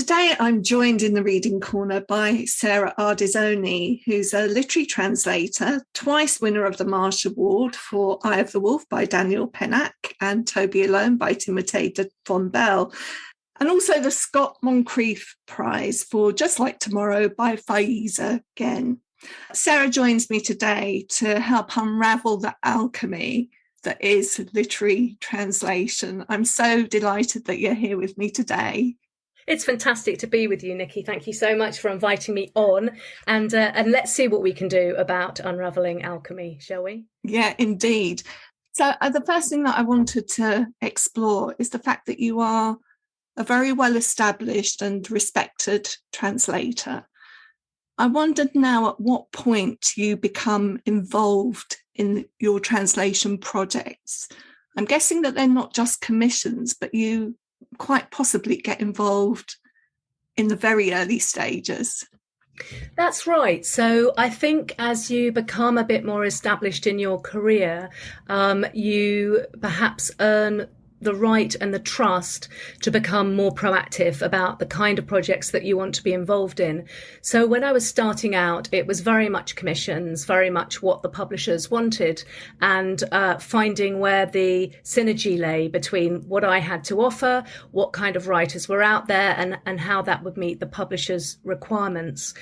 Today I'm joined in the reading corner by Sarah Ardizzone, who's a literary translator, twice winner of the Marsh Award for Eye of the Wolf by Daniel Pennac and Toby Alone by Timothee de Fombelle, and also the Scott Moncrieff Prize for Just Like Tomorrow by Faiza Guene. Sarah joins me today to help unravel the alchemy that is literary translation. I'm so delighted that you're here with me today. It's fantastic to be with you, Nikki. Thank you so much for inviting me on. And let's see what we can do about unravelling alchemy, shall we? Yeah, indeed. So the first thing that I wanted to explore is the fact that you are a very well-established and respected translator. I wondered now at what point you become involved in your translation projects. I'm guessing that they're not just commissions, but you quite possibly get involved in the very early stages. That's right. So I think as you become a bit more established in your career, you perhaps earn the right and the trust to become more proactive about the kind of projects that you want to be involved in. So when I was starting out, it was very much commissions, very much what the publishers wanted, and finding where the synergy lay between what I had to offer, what kind of writers were out there, and how that would meet the publishers' requirements.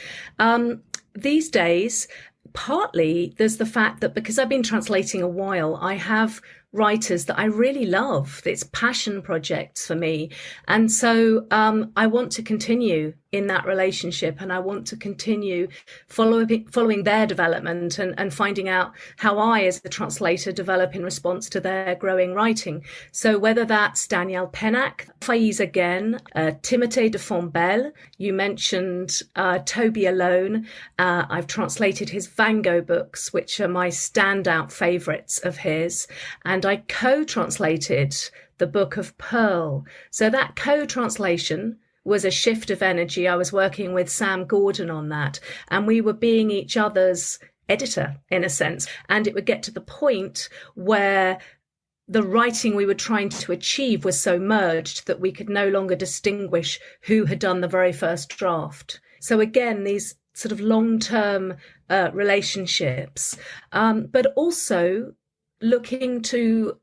These days, partly there's the fact that because I've been translating a while, I have writers that I really love. It's passion projects for me. And so I want to continue in that relationship, and I want to continue following their development and finding out how I, as a translator, develop in response to their growing writing. So whether that's Daniel Pennac, Faiza Guene, Timothée de Fombelle, you mentioned Toby Alone. I've translated his Vango books, which are my standout favourites of his, and I co-translated the Book of Pearl. So that co-translation was a shift of energy. I was working with Sam Gordon on that, and we were being each other's editor in a sense. And it would get to the point where the writing we were trying to achieve was so merged that we could no longer distinguish who had done the very first draft. So again, these sort of long-term relationships, but also looking to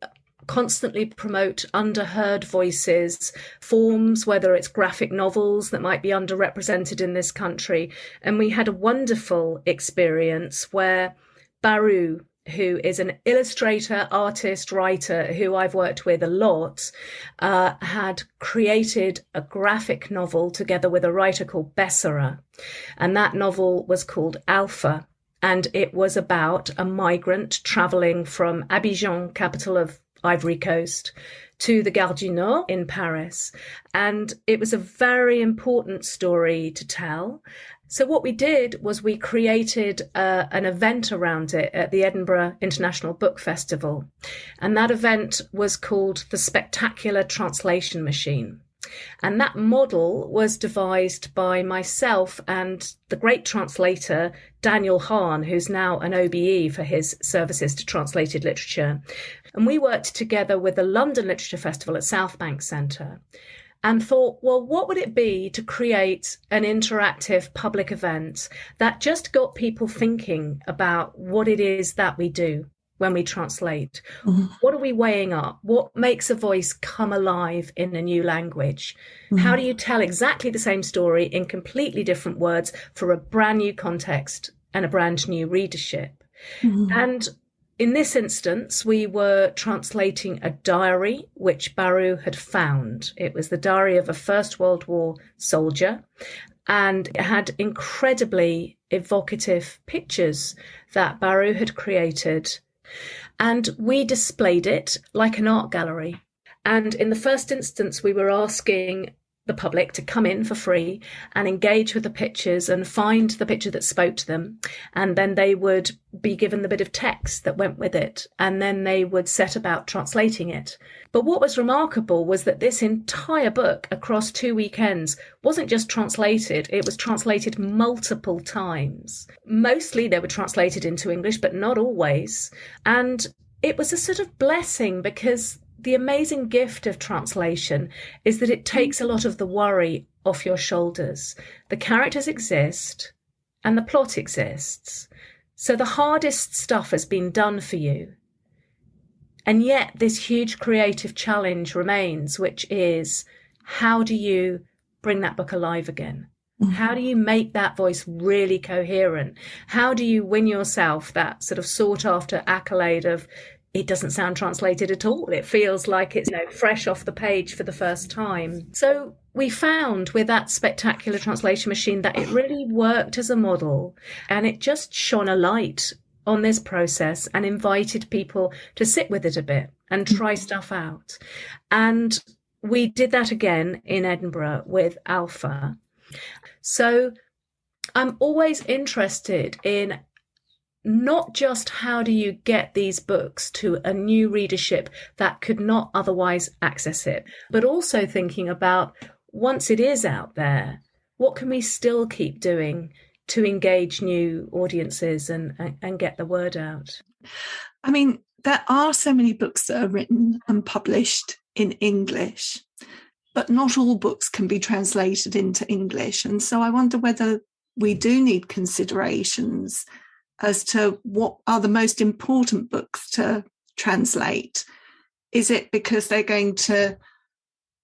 constantly promote underheard voices, forms, whether it's graphic novels that might be underrepresented in this country. And we had a wonderful experience where Barroux, who is an illustrator, artist, writer, who I've worked with a lot, had created a graphic novel together with a writer called Bessara. And that novel was called Alpha. And it was about a migrant travelling from Abidjan, capital of Ivory Coast, to the Gare du Nord in Paris. And it was a very important story to tell. So what we did was we created an event around it at the Edinburgh International Book Festival. And that event was called the Spectacular Translation Machine. And that model was devised by myself and the great translator, Daniel Hahn, who's now an OBE for his services to translated literature. And we worked together with the London Literature Festival at South Bank Centre and thought, well, what would it be to create an interactive public event that just got people thinking about what it is that we do when we translate? Mm-hmm. What are we weighing up? What makes a voice come alive in a new language? Mm-hmm. How do you tell exactly the same story in completely different words for a brand new context and a brand new readership? Mm-hmm. And in this instance, we were translating a diary which Barroux had found. It was the diary of a First World War soldier, and it had incredibly evocative pictures that Barroux had created. And we displayed it like an art gallery. And in the first instance, we were asking the public to come in for free and engage with the pictures and find the picture that spoke to them. And then they would be given the bit of text that went with it. And then they would set about translating it. But what was remarkable was that this entire book across 2 weekends wasn't just translated, it was translated multiple times. Mostly they were translated into English, but not always. And it was a sort of blessing because the amazing gift of translation is that it takes a lot of the worry off your shoulders. The characters exist and the plot exists. So the hardest stuff has been done for you. And yet this huge creative challenge remains, which is, how do you bring that book alive again? Mm-hmm. How do you make that voice really coherent? How do you win yourself that sort of sought after accolade of, it doesn't sound translated at all. It feels like it's, fresh off the page for the first time. So we found with that spectacular translation machine that it really worked as a model, and it just shone a light on this process and invited people to sit with it a bit and try stuff out. And we did that again in Edinburgh with Alpha. So I'm always interested in not just how do you get these books to a new readership that could not otherwise access it, but also thinking about, once it is out there, what can we still keep doing to engage new audiences and get the word out? I mean, there are so many books that are written and published in English, but not all books can be translated into English. And so I wonder whether we do need considerations as to what are the most important books to translate. Is it because they're going to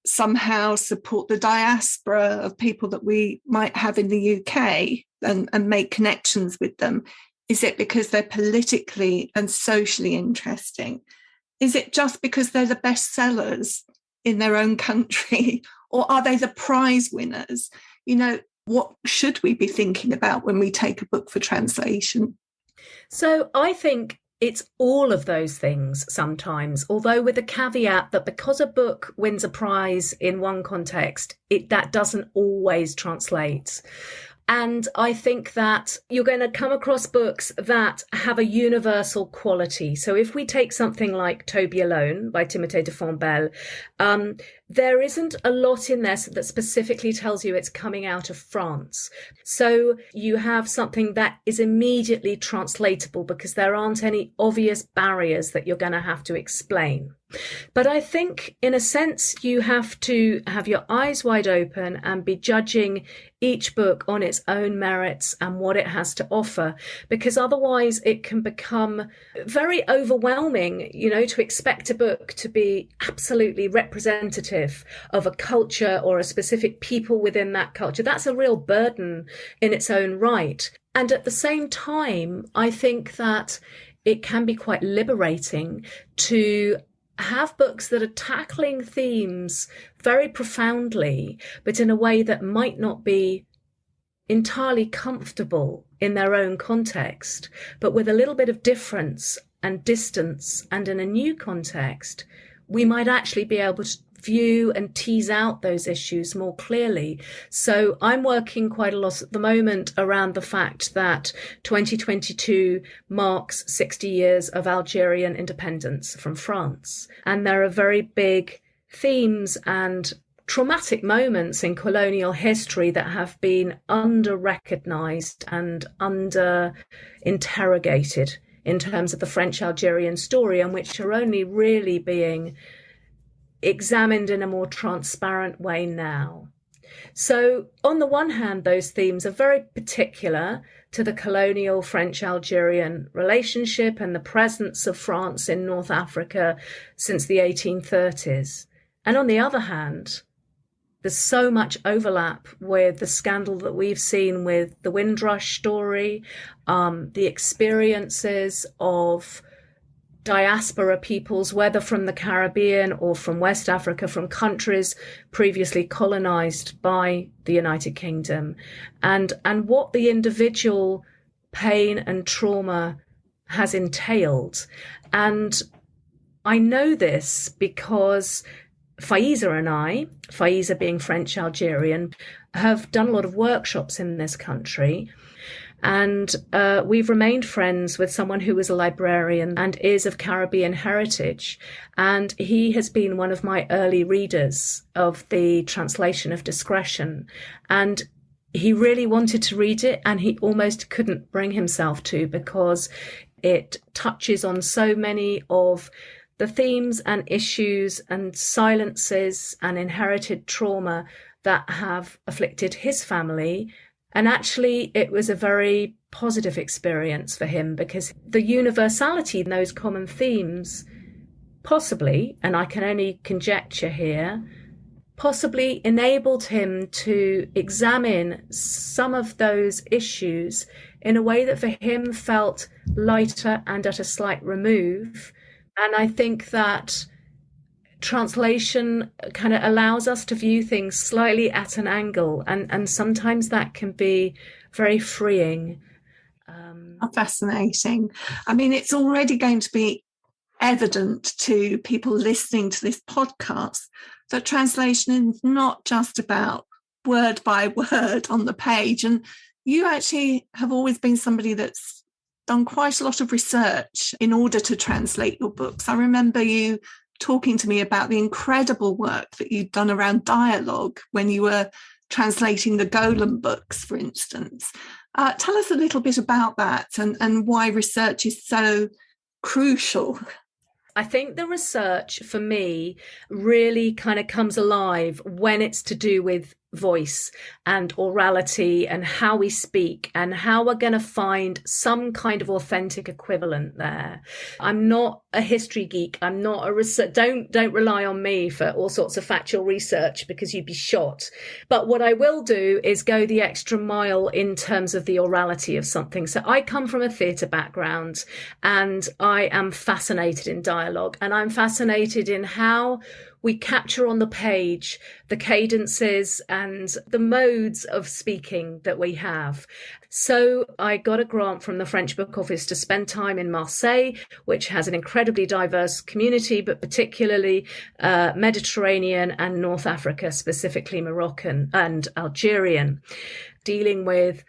somehow support the diaspora of people that we might have in the UK and make connections with them? Is it because they're politically and socially interesting? Is it just because they're the best sellers in their own country? Or are they the prize winners? What should we be thinking about when we take a book for translation? So I think it's all of those things sometimes, although with the caveat that because a book wins a prize in one context, that doesn't always translate. And I think that you're going to come across books that have a universal quality. So if we take something like Toby Alone by Timothée de Fombelle, there isn't a lot in there that specifically tells you it's coming out of France. So you have something that is immediately translatable because there aren't any obvious barriers that you're going to have to explain. But I think, in a sense, you have to have your eyes wide open and be judging each book on its own merits and what it has to offer, because otherwise it can become very overwhelming, to expect a book to be absolutely representative of a culture or a specific people within that culture. That's a real burden in its own right. And at the same time, I think that it can be quite liberating to have books that are tackling themes very profoundly, but in a way that might not be entirely comfortable in their own context, but with a little bit of difference and distance, and in a new context, we might actually be able to view and tease out those issues more clearly. So I'm working quite a lot at the moment around the fact that 2022 marks 60 years of Algerian independence from France. And there are very big themes and traumatic moments in colonial history that have been under-recognized and under-interrogated in terms of the French-Algerian story, and which are only really being examined in a more transparent way now. So on the one hand, those themes are very particular to the colonial French-Algerian relationship and the presence of France in North Africa since the 1830s. And on the other hand, there's so much overlap with the scandal that we've seen with the Windrush story, the experiences of diaspora peoples, whether from the Caribbean or from West Africa, from countries previously colonized by the United Kingdom, and what the individual pain and trauma has entailed. And I know this because Faiza and I, Faiza being French-Algerian, have done a lot of workshops in this country. And we've remained friends with someone who was a librarian and is of Caribbean heritage. And he has been one of my early readers of the translation of Discretion. And he really wanted to read it, and he almost couldn't bring himself to, because it touches on so many of the themes and issues and silences and inherited trauma that have afflicted his family. And actually, it was a very positive experience for him, because the universality in those common themes possibly, and I can only conjecture here, possibly enabled him to examine some of those issues in a way that for him felt lighter and at a slight remove. And I think that translation kind of allows us to view things slightly at an angle, and sometimes that can be very freeing. Fascinating. I mean, it's already going to be evident to people listening to this podcast that translation is not just about word by word on the page. And you actually have always been somebody that's done quite a lot of research in order to translate your books. I remember you talking to me about the incredible work that you'd done around dialogue when you were translating the Golem books, for instance. Tell us a little bit about that and why research is so crucial. I think the research for me really kind of comes alive when it's to do with voice and orality and how we speak and how we're going to find some kind of authentic equivalent there. I'm not a history geek. I'm not a research. Don't rely on me for all sorts of factual research, because you'd be shot. But what I will do is go the extra mile in terms of the orality of something. So I come from a theatre background, and I am fascinated in dialogue, and I'm fascinated in how we capture on the page the cadences and the modes of speaking that we have. So I got a grant from the French Book Office to spend time in Marseille, which has an incredibly diverse community, but particularly Mediterranean and North Africa, specifically Moroccan and Algerian, dealing with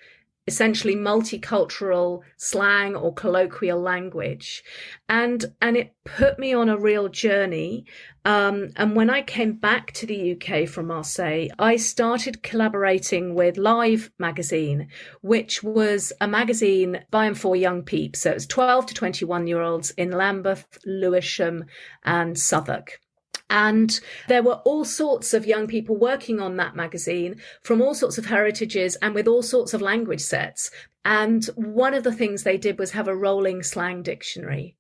essentially multicultural slang or colloquial language. And it put me on a real journey. And when I came back to the UK from Marseille, I started collaborating with Live magazine, which was a magazine by and for young peeps. So it was 12 to 21-year-olds in Lambeth, Lewisham and Southwark. And there were all sorts of young people working on that magazine from all sorts of heritages and with all sorts of language sets. And one of the things they did was have a rolling slang dictionary.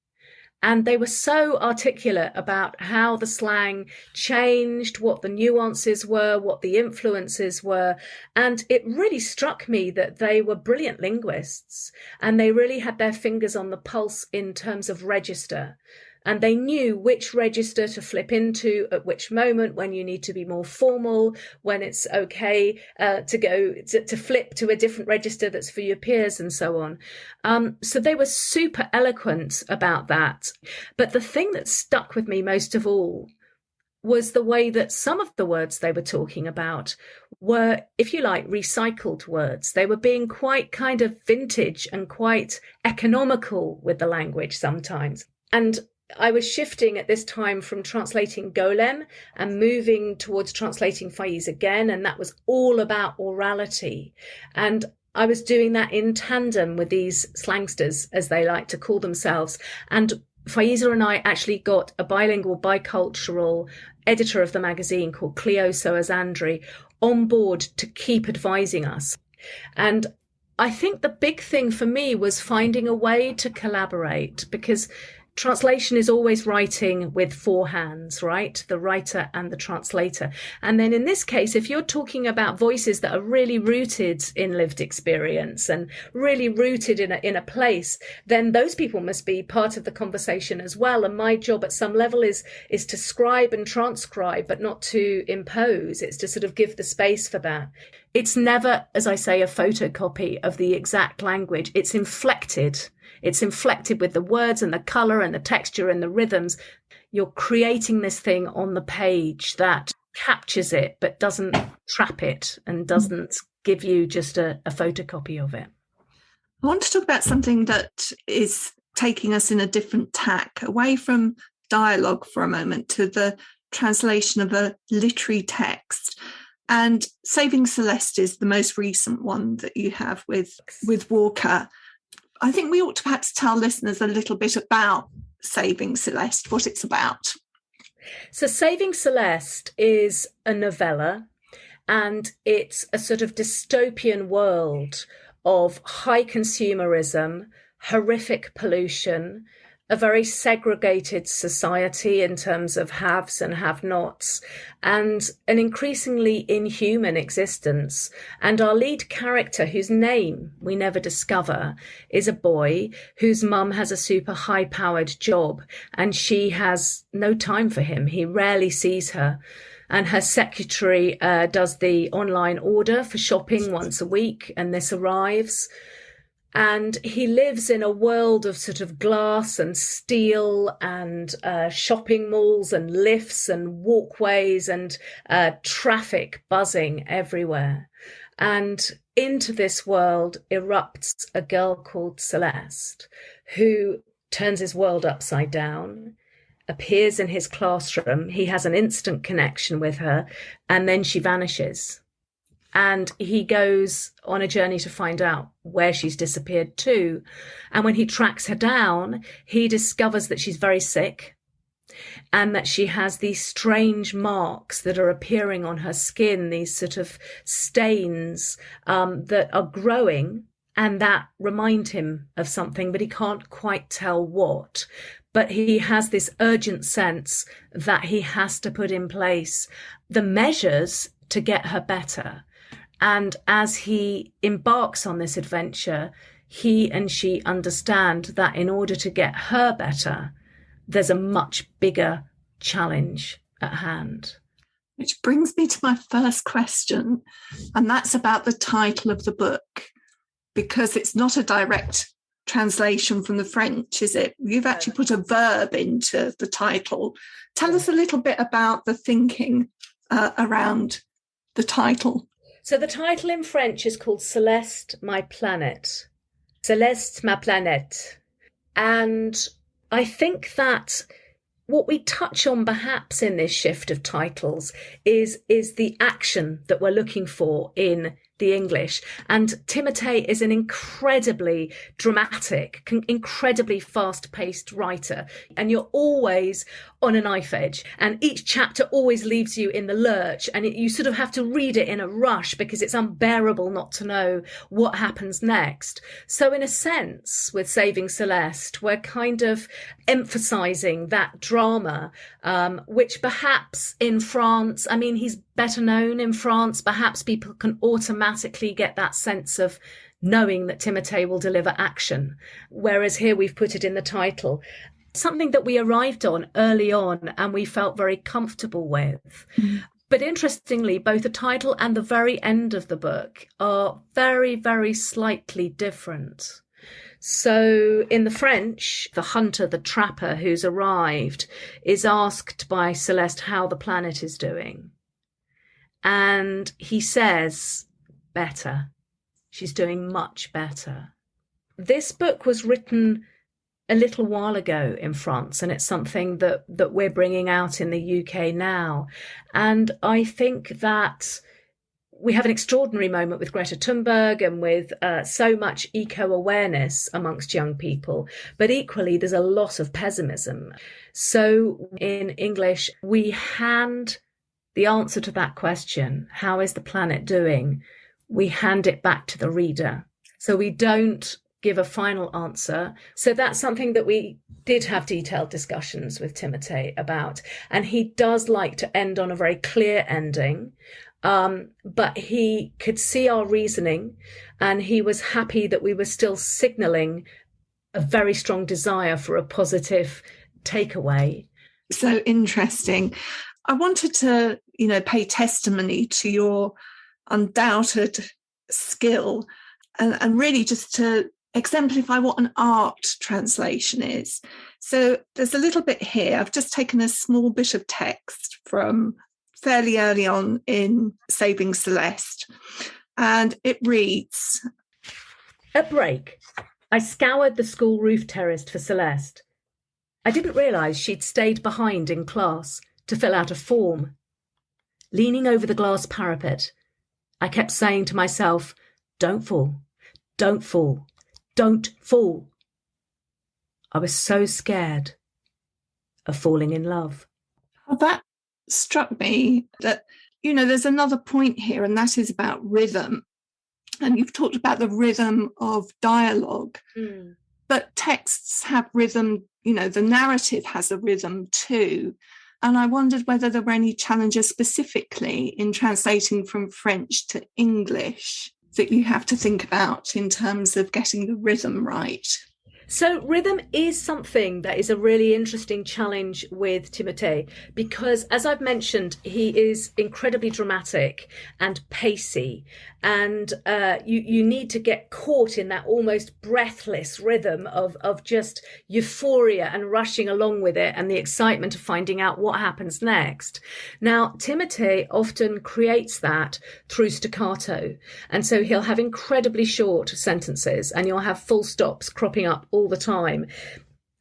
And they were so articulate about how the slang changed, what the nuances were, what the influences were. And it really struck me that they were brilliant linguists, and they really had their fingers on the pulse in terms of register. And they knew which register to flip into at which moment, when you need to be more formal, when it's okay to flip to a different register that's for your peers and so on. So they were super eloquent about that. But the thing that stuck with me most of all was the way that some of the words they were talking about were, if you like, recycled words. They were being quite kind of vintage and quite economical with the language sometimes. And I was shifting at this time from translating Golem and moving towards translating Faiza again, and that was all about orality. And I was doing that in tandem with these slangsters, as they like to call themselves. And Faiza and I actually got a bilingual, bicultural editor of the magazine called Cleo Soazandri on board to keep advising us. And I think the big thing for me was finding a way to collaborate, because translation is always writing with four hands, right? The writer and the translator. And then in this case, if you're talking about voices that are really rooted in lived experience and really rooted in a place, then those people must be part of the conversation as well. And my job at some level is to scribe and transcribe, but not to impose. It's to sort of give the space for that. It's never, as I say, a photocopy of the exact language. It's inflected. It's inflected with the words and the colour and the texture and the rhythms. You're creating this thing on the page that captures it, but doesn't trap it and doesn't give you just a photocopy of it. I want to talk about something that is taking us in a different tack, away from dialogue for a moment to the translation of a literary text. And Saving Celeste is the most recent one that you have with Walker. I think we ought to perhaps tell listeners a little bit about Saving Celeste, what it's about. So Saving Celeste is a novella, And it's a sort of dystopian world of high consumerism, horrific pollution, a very segregated society in terms of haves and have-nots, and an increasingly inhuman existence. And our lead character, whose name we never discover, is a boy whose mum has a super high-powered job, and she has no time for him. He rarely sees her. And her secretary does the online order for shopping once a week, and this arrives. And he lives in a world of sort of glass and steel and shopping malls and lifts and walkways and traffic buzzing everywhere. And into this world erupts a girl called Celeste, who turns his world upside down, appears in his classroom. He has an instant connection with her, and then she vanishes. And he goes on a journey to find out where she's disappeared to. And when he tracks her down, he discovers that she's very sick and that she has these strange marks that are appearing on her skin, these sort of stains that are growing and that remind him of something, but he can't quite tell what. But he has this urgent sense that he has to put in place the measures to get her better. And as he embarks on this adventure, he and she understand that in order to get her better, there's a much bigger challenge at hand. Which brings me to my first question, and that's about the title of the book, because it's not a direct translation from the French, is it? You've actually put a verb into the title. Tell us a little bit about the thinking around the title. So the title in French is called Celeste, My Planet. Celeste, ma planète. And I think that what we touch on perhaps in this shift of titles is the action that we're looking for in the English. And Timothée is an incredibly dramatic, incredibly fast-paced writer. And you're always on a knife edge. And each chapter always leaves you in the lurch. And you sort of have to read it in a rush because it's unbearable not to know what happens next. So in a sense, with Saving Celeste, we're kind of emphasising that drama, which perhaps in France, I mean, he's better known in France. Perhaps people can automatically get that sense of knowing that Timothée will deliver action. Whereas here we've put it in the title. Something that we arrived on early on and we felt very comfortable with. Mm. But interestingly, both the title and the very end of the book are very, very slightly different. So in the French, the hunter, the trapper who's arrived is asked by Celeste how the planet is doing. And he says, better. She's doing much better. This book was written a little while ago in France, and it's something that we're bringing out in the UK now. And I think that we have an extraordinary moment with Greta Thunberg and with so much eco-awareness amongst young people, but equally there's a lot of pessimism. So in English, we hand the answer to that question, how is the planet doing? We hand it back to the reader. So we don't give a final answer. So that's something that we did have detailed discussions with Timothée about. And he does like to end on a very clear ending. But he could see our reasoning and he was happy that we were still signalling a very strong desire for a positive takeaway. So interesting. I wanted to, pay testimony to your undoubted skill and really just to exemplify what an art translation is. So there's a little bit here. I've just taken a small bit of text from fairly early on in Saving Celeste, and it reads, At break, I scoured the school roof terrace for Celeste. I didn't realise she'd stayed behind in class to fill out a form. Leaning over the glass parapet, I kept saying to myself, don't fall, don't fall, don't fall. I was so scared of falling in love. Well, that struck me that, there's another point here, and that is about rhythm. And you've talked about the rhythm of dialogue, but texts have rhythm, the narrative has a rhythm too. And I wondered whether there were any challenges specifically in translating from French to English that you have to think about in terms of getting the rhythm right. So rhythm is something that is a really interesting challenge with Timothée, because as I've mentioned, he is incredibly dramatic and pacey, and you need to get caught in that almost breathless rhythm of just euphoria and rushing along with it and the excitement of finding out what happens next. Now, Timothée often creates that through staccato, and so he'll have incredibly short sentences and you'll have full stops cropping up all the time.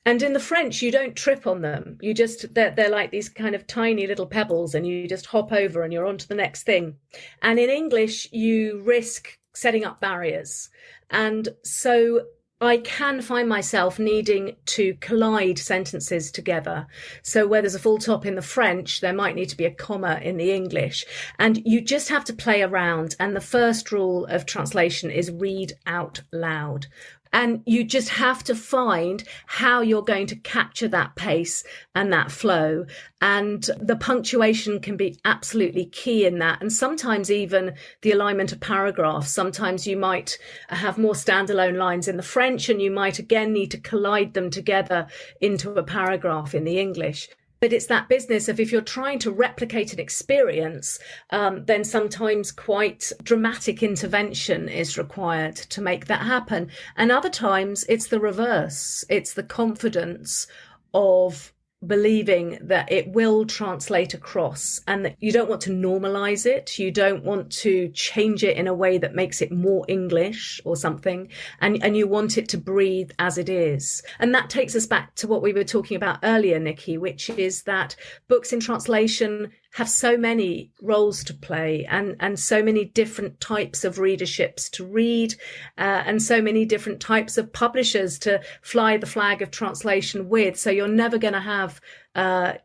And in the French, you don't trip on them. They're like these kind of tiny little pebbles, and you just hop over and you're on to the next thing. And in English, you risk setting up barriers. And so I can find myself needing to collide sentences together. So where there's a full stop in the French, there might need to be a comma in the English. And you just have to play around. And the first rule of translation is read out loud. And you just have to find how you're going to capture that pace and that flow. And the punctuation can be absolutely key in that. And sometimes even the alignment of paragraphs. Sometimes you might have more standalone lines in the French, and you might again need to collide them together into a paragraph in the English. But it's that business of, if you're trying to replicate an experience, then sometimes quite dramatic intervention is required to make that happen. And other times it's the reverse. It's the confidence of believing that it will translate across, and that you don't want to normalize it. You don't want to change it in a way that makes it more English or something. And you want it to breathe as it is. And that takes us back to what we were talking about earlier, Nikki, which is that books in translation have so many roles to play, and so many different types of readerships to read, and so many different types of publishers to fly the flag of translation with. So you're never going to have, a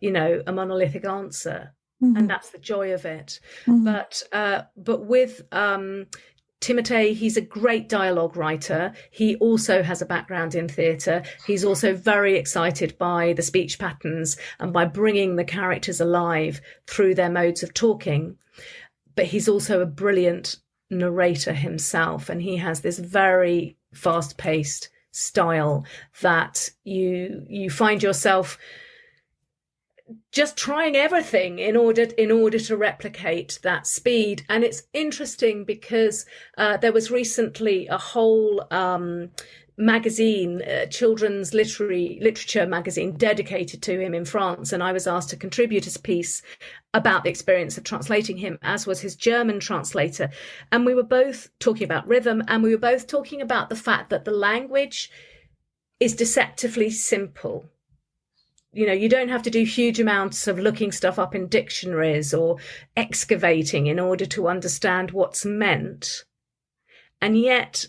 monolithic answer. Mm-hmm. And that's the joy of it. Mm-hmm. But with Timothée, he's a great dialogue writer. He also has a background in theatre. He's also very excited by the speech patterns and by bringing the characters alive through their modes of talking. But he's also a brilliant narrator himself, and he has this very fast-paced style that you find yourself just trying everything in order to replicate that speed. And it's interesting because there was recently a whole magazine, children's literature magazine dedicated to him in France, and I was asked to contribute a piece about the experience of translating him, as was his German translator. And we were both talking about rhythm, and we were both talking about the fact that the language is deceptively simple. You don't have to do huge amounts of looking stuff up in dictionaries or excavating in order to understand what's meant. And yet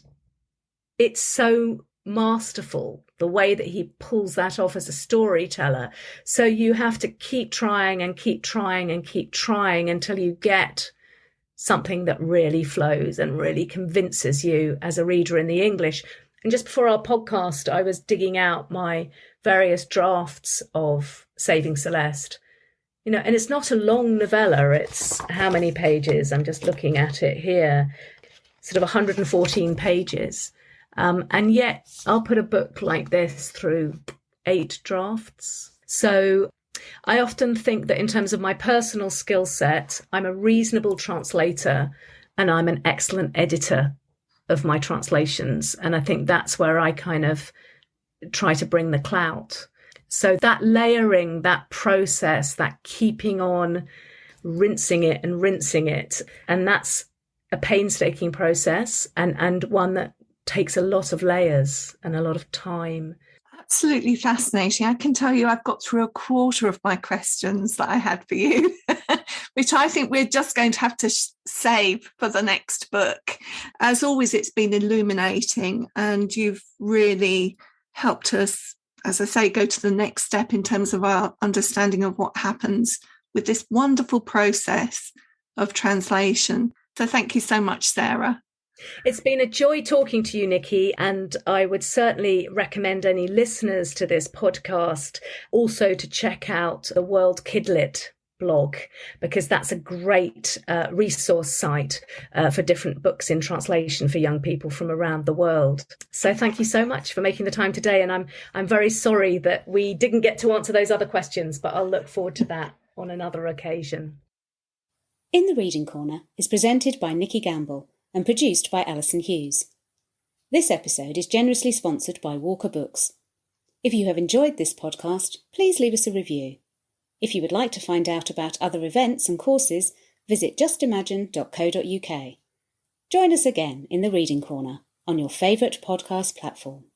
it's so masterful, the way that he pulls that off as a storyteller. So you have to keep trying and keep trying and keep trying until you get something that really flows and really convinces you as a reader in the English. And just before our podcast, I was digging out my various drafts of Saving Celeste, and it's not a long novella. It's how many pages? I'm just looking at it here, sort of 114 pages. And yet I'll put a book like this through 8 drafts. So I often think that in terms of my personal skill set, I'm a reasonable translator and I'm an excellent editor of my translations. And I think that's where I kind of try to bring the clout. So that layering, that process, that keeping on rinsing it, and that's a painstaking process and one that takes a lot of layers and a lot of time. Absolutely fascinating. I can tell you I've got through a quarter of my questions that I had for you, which I think we're just going to have to save for the next book. As always, it's been illuminating, and you've really helped us, as I say, go to the next step in terms of our understanding of what happens with this wonderful process of translation. So thank you so much, Sarah. It's been a joy talking to you, Nikki, and I would certainly recommend any listeners to this podcast also to check out the World Kidlit blog, because that's a great resource site for different books in translation for young people from around the world. So thank you so much for making the time today, and I'm very sorry that we didn't get to answer those other questions, but I'll look forward to that on another occasion. In the Reading Corner is presented by Nikki Gamble and produced by Alison Hughes. This episode is generously sponsored by Walker Books. If you have enjoyed this podcast, please leave us a review. If you would like to find out about other events and courses, visit justimagine.co.uk. Join us again in the Reading Corner on your favourite podcast platform.